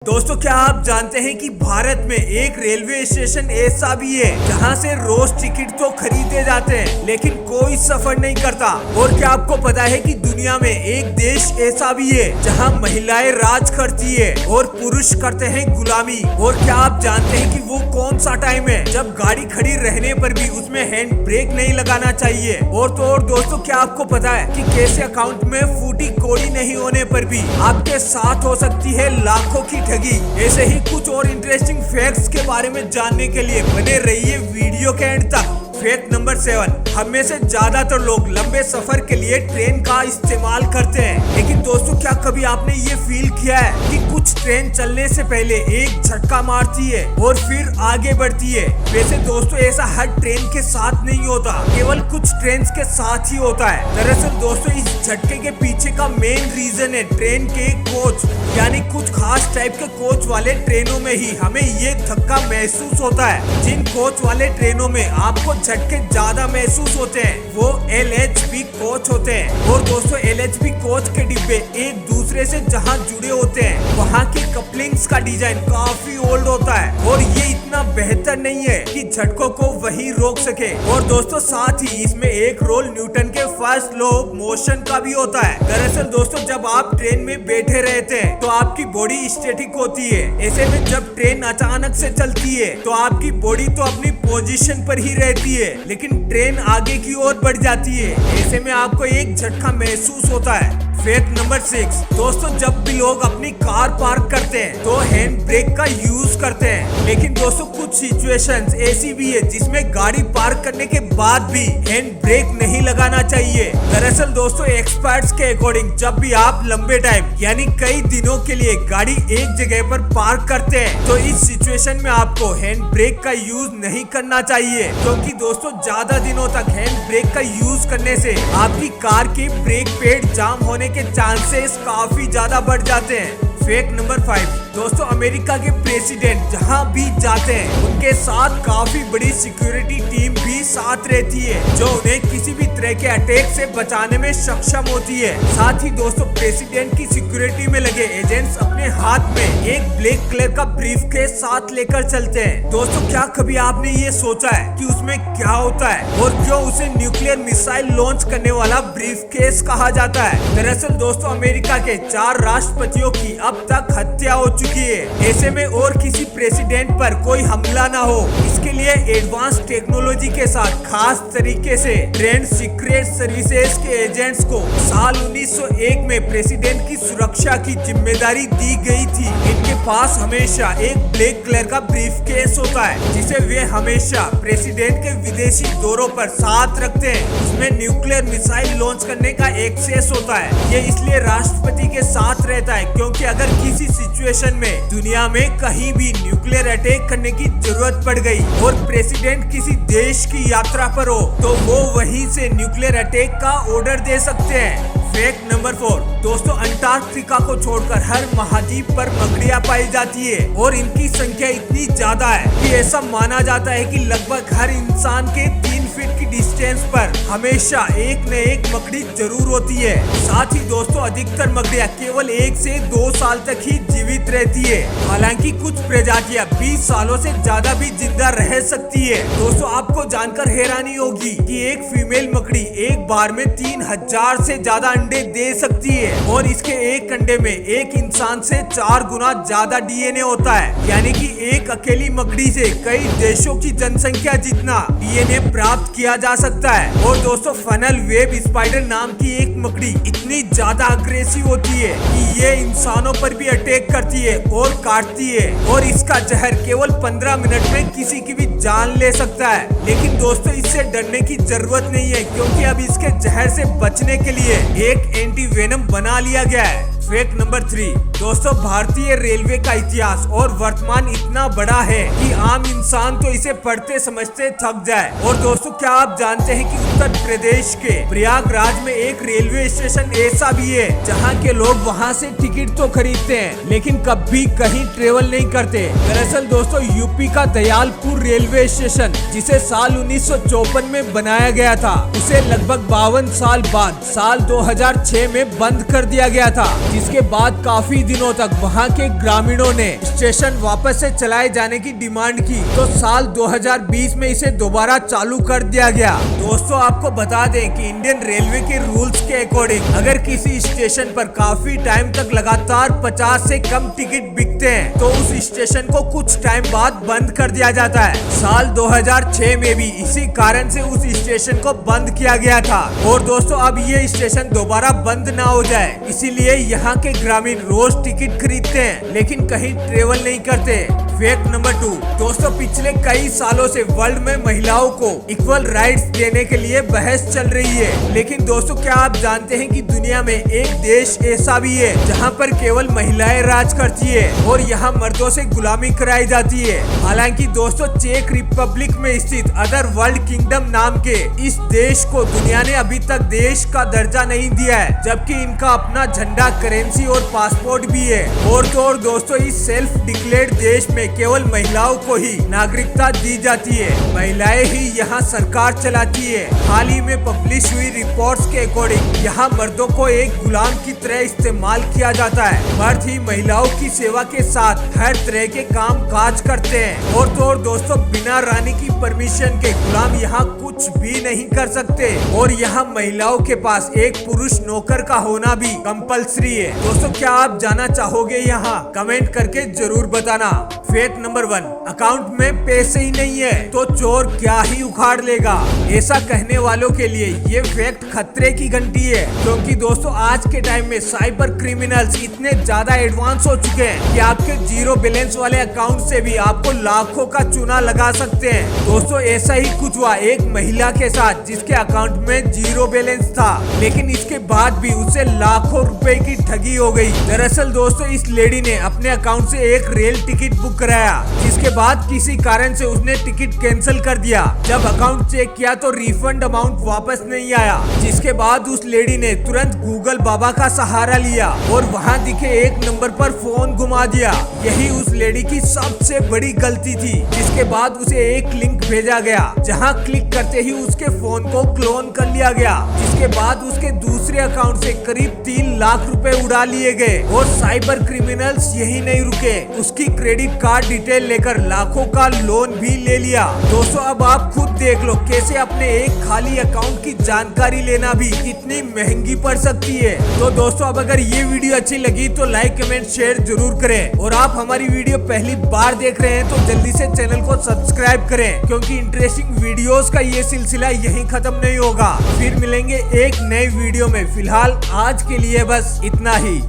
दोस्तों, क्या आप जानते हैं कि भारत में एक रेलवे स्टेशन ऐसा भी है जहां से रोज टिकट तो खरीदे जाते हैं लेकिन कोई सफर नहीं करता। और क्या आपको पता है कि दुनिया में एक देश ऐसा भी है जहां महिलाएं राज करती है और पुरुष करते हैं गुलामी। और क्या आप जानते हैं कि वो कौन सा टाइम है जब गाड़ी खड़ी रहने पर भी उसमें हैंड ब्रेक नहीं लगाना चाहिए। और तो और दोस्तों, क्या आपको पता है कि कैसे अकाउंट में फूटी कौड़ी नहीं होने पर भी आपके साथ हो सकती है लाखों की ठगी। ऐसे ही कुछ और इंटरेस्टिंग फैक्ट्स के बारे में जानने के लिए बने रहिए वीडियो के एंड तक। फैक्ट नंबर 7, हम में से ज्यादातर लोग लंबे सफर के लिए ट्रेन का इस्तेमाल करते हैं। लेकिन दोस्तों, क्या कभी आपने ये फील किया है कि कुछ ट्रेन चलने से पहले एक झटका मारती है और फिर आगे बढ़ती है। वैसे दोस्तों, ऐसा हर ट्रेन के साथ नहीं होता, केवल कुछ ट्रेन के साथ ही होता है। दरअसल दोस्तों, इस झटके के पीछे का मेन रीजन है ट्रेन के कोच, यानी कुछ खास टाइप के कोच वाले ट्रेनों में ही हमें ये धक्का महसूस होता है। जिन कोच वाले ट्रेनों में आपको झटके ज्यादा महसूस होते हैं वो LHB कोच होते हैं। और दोस्तों, LHB कोच के डिब्बे एक दूसरे से जहां जुड़े होते हैं वहां की कपलिंग्स का डिजाइन काफी ओल्ड होता है और ये इतना बेहतर नहीं है कि झटकों को वही रोक सके। और दोस्तों, साथ ही इसमें एक रोल न्यूटन के फर्स्ट लॉ ऑफ मोशन का भी होता है। दरअसल दोस्तों, जब आप ट्रेन में बैठे रहते हैं तो आपकी बॉडी स्टैटिक होती है। ऐसे में जब ट्रेन अचानक से चलती है तो आपकी बॉडी तो अपनी पोजीशन पर ही रहती है लेकिन ट्रेन आगे की ओर बढ़ जाती है। ऐसे में आपको एक झटका महसूस होता है। फैक्ट नंबर 6, दोस्तों, जब भी लोग अपनी कार पार्क करते हैं तो हैंड ब्रेक का यूज करते हैं। लेकिन दोस्तों, कुछ सिचुएशंस ऐसी भी है जिसमें गाड़ी पार्क करने के बाद भी हैंड ब्रेक नहीं लगाना चाहिए। दरअसल दोस्तों, एक्सपर्ट्स के अकॉर्डिंग जब भी आप लंबे टाइम यानी कई दिनों के लिए गाड़ी एक जगह पर पार्क करते हैं तो इस सिचुएशन में आपको हैंड ब्रेक का यूज नहीं करना चाहिए, क्योंकि दोस्तों ज्यादा दिनों तक हैंड ब्रेक का यूज करने से आपकी कार के ब्रेक पैड जाम होने के चांसेस काफी ज्यादा बढ़ जाते हैं। फैक्ट नंबर 5, दोस्तों, अमेरिका के प्रेसिडेंट जहां भी जाते हैं उनके साथ काफी बड़ी सिक्योरिटी टीम भी साथ रहती है जो उन्हें किसी भी तरह के अटैक से बचाने में सक्षम होती है। साथ ही दोस्तों, प्रेसिडेंट की सिक्योरिटी में लगे एजेंट्स अपने हाथ में एक ब्लैक कलर का ब्रीफकेस साथ लेकर चलते हैं। दोस्तों, क्या कभी आपने ये सोचा है कि उसमें क्या होता है और क्यों उसे न्यूक्लियर मिसाइल लॉन्च करने वाला ब्रीफकेस कहा जाता है? दरअसल दोस्तों, अमेरिका के 4 राष्ट्रपतियों की अब तक हत्या हो चुकी है। ऐसे में और किसी प्रेसिडेंट पर कोई हमला ना हो, इसके लिए एडवांस टेक्नोलॉजी के साथ खास तरीके से ट्रेंड सीक्रेट सर्विसेज के एजेंट्स को साल 1901 में प्रेसिडेंट की सुरक्षा की जिम्मेदारी दी गई थी। इनके पास हमेशा एक ब्लैक कलर का ब्रीफकेस होता है जिसे वे हमेशा प्रेसिडेंट के विदेशी दौरों पर साथ रखते हैं। उसमें न्यूक्लियर मिसाइल लॉन्च करने का एक्सेस होता है। ये इसलिए राष्ट्रपति के साथ रहता है क्योंकि अगर किसी सिचुएशन में दुनिया में कहीं भी न्यूक्लियर अटैक करने की जरूरत पड़ गई और प्रेसिडेंट किसी देश की यात्रा पर हो तो वो वहीं से न्यूक्लियर अटैक का ऑर्डर दे सकते हैं। फैक्ट नंबर 4, दोस्तों, अंटार्कटिका को छोड़कर हर महाद्वीप पर मकड़ियां पाई जाती है और इनकी संख्या इतनी ज्यादा है कि ऐसा माना जाता है कि लगभग हर इंसान के 3 फीट की डिस्टेंस पर हमेशा एक न एक मकड़ी जरूर होती है। साथ ही दोस्तों, अधिकतर मकड़ियां केवल 1 से 2 साल तक ही जीवित रहती है। हालांकि कुछ प्रजातियां 20 सालों से ज्यादा भी जिंदा रह सकती है। दोस्तों, आपको जानकर हैरानी होगी कि एक फीमेल मकड़ी एक बार में 3000 से ज्यादा अंडे दे सकती है और इसके एक अंडे में एक इंसान से 4 गुना ज्यादा DNA होता है, यानी कि एक अकेली मकड़ी से कई देशों की जनसंख्या जितना DNA प्राप्त किया जा सकता है। और दोस्तों, फनल वेब स्पाइडर नाम की एक मकड़ी इतनी ज्यादा अग्रेसिव होती है कि ये इंसानों पर भी अटैक करती है और काटती है और इसका जहर केवल 15 मिनट में किसी की भी जान ले सकता है। लेकिन दोस्तों, इससे डरने की जरूरत नहीं है क्योंकि अब इसके जहर से बचने के लिए एक एंटी वेनम बना लिया गया है। फैक्ट नंबर 3, दोस्तों, भारतीय रेलवे का इतिहास और वर्तमान इतना बड़ा है कि आम इंसान तो इसे पढ़ते समझते थक जाए। और दोस्तों, क्या आप जानते हैं कि उत्तर प्रदेश के प्रयागराज में एक रेलवे स्टेशन ऐसा भी है जहां के लोग वहां से टिकट तो खरीदते हैं लेकिन कभी कहीं ट्रेवल नहीं करते। दरअसल दोस्तों, यूपी का दयालपुर रेलवे स्टेशन जिसे साल 1954 में बनाया गया था, उसे लगभग 52 साल बाद साल 2006 में बंद कर दिया गया था, जिसके बाद काफी दिनों तक वहां के ग्रामीणों ने स्टेशन वापस से चलाए जाने की डिमांड की, तो साल 2020 में इसे दोबारा चालू कर दिया गया। दोस्तों आपको बता दें कि इंडियन रेलवे के रूल्स के अकॉर्डिंग अगर किसी स्टेशन पर काफी टाइम तक लगातार 50 से कम टिकट बिकते हैं तो उस स्टेशन को कुछ टाइम बाद बंद कर दिया जाता है। साल 2006 में भी इसी कारण से उस स्टेशन को बंद किया गया था। और दोस्तों अब ये स्टेशन दोबारा बंद ना हो जाए इसीलिए यहाँ के ग्रामीण रोज टिकट खरीदते हैं लेकिन कहीं ट्रेवल नहीं करते। फैक्ट नंबर 2, दोस्तों पिछले कई सालों से वर्ल्ड में महिलाओं को इक्वल राइट्स देने के लिए बहस चल रही है, लेकिन दोस्तों क्या आप जानते हैं कि दुनिया में एक देश ऐसा भी है जहां पर केवल महिलाएं राज करती है और यहां मर्दों से गुलामी कराई जाती है। हालांकि दोस्तों चेक रिपब्लिक में स्थित अदर वर्ल्ड किंगडम नाम के इस देश को दुनिया ने अभी तक देश का दर्जा नहीं दिया है, जबकि इनका अपना झंडा, करेंसी और पासपोर्ट भी है। और तो और दोस्तों इस सेल्फ डिक्लेयर्ड देश में केवल महिलाओं को ही नागरिकता दी जाती है। महिलाएं ही यहाँ सरकार चलाती है। हाल ही में पब्लिश हुई रिपोर्ट्स के अकॉर्डिंग यहाँ मर्दों को एक गुलाम की तरह इस्तेमाल किया जाता है। मर्द ही महिलाओं की सेवा के साथ हर तरह के काम काज करते हैं। और तो और दोस्तों बिना रानी की परमिशन के गुलाम यहाँ कुछ भी नहीं कर सकते और यहाँ महिलाओं के पास एक पुरुष नौकर का होना भी कंपल्सरी है। दोस्तों क्या आप जाना चाहोगे यहाँ? कमेंट करके जरूर बताना। फैक्ट नंबर 1, अकाउंट में पैसे ही नहीं है तो चोर क्या ही उखाड़ लेगा। ऐसा कहने वालों के लिए ये फैक्ट खतरे की घंटी है, क्योंकि दोस्तों आज के टाइम में साइबर क्रिमिनल्स इतने ज्यादा एडवांस हो चुके हैं कि आपके जीरो बैलेंस वाले अकाउंट से भी आपको लाखों का चूना लगा सकते हैं। दोस्तों ऐसा ही कुछ हुआ एक महिला के साथ जिसके अकाउंट में जीरो बैलेंस था, लेकिन इसके बाद भी उसे लाखों रुपए की ठगी हो गई। दरअसल दोस्तों इस लेडी ने अपने अकाउंट से एक रेल टिकट बुक कराया, जिसके बाद किसी कारण से उसने टिकट कैंसिल कर दिया। जब अकाउंट चेक किया तो रिफंड अमाउंट वापस नहीं आया, जिसके बाद उस लेडी ने तुरंत गूगल बाबा का सहारा लिया और वहां दिखे एक नंबर पर फोन घुमा दिया। यही उस लेडी की सबसे बड़ी गलती थी, जिसके बाद उसे एक लिंक भेजा गया जहां क्लिक करते ही उसके फोन को क्लोन कर लिया गया, जिसके बाद उसके दूसरे अकाउंट से करीब 3 लाख रुपए उड़ा लिए गए। और साइबर क्रिमिनल्स यही नहीं रुके, उसकी क्रेडिट कार्ड डिटेल लेकर लाखों का लोन भी ले लिया। दोस्तों अब आप खुद देख लो कैसे अपने एक खाली अकाउंट की जानकारी लेना भी कितनी महंगी पड़ सकती है। तो दोस्तों अब अगर ये वीडियो अच्छी लगी तो लाइक, कमेंट, शेयर जरूर करें। और आप हमारी वीडियो पहली बार देख रहे हैं तो जल्दी से चैनल को सब्सक्राइब करें, क्योंकि इंटरेस्टिंग वीडियोस का ये सिलसिला यहीं खत्म नहीं होगा। फिर मिलेंगे एक नए वीडियो में। फिलहाल आज के लिए बस इतना ही।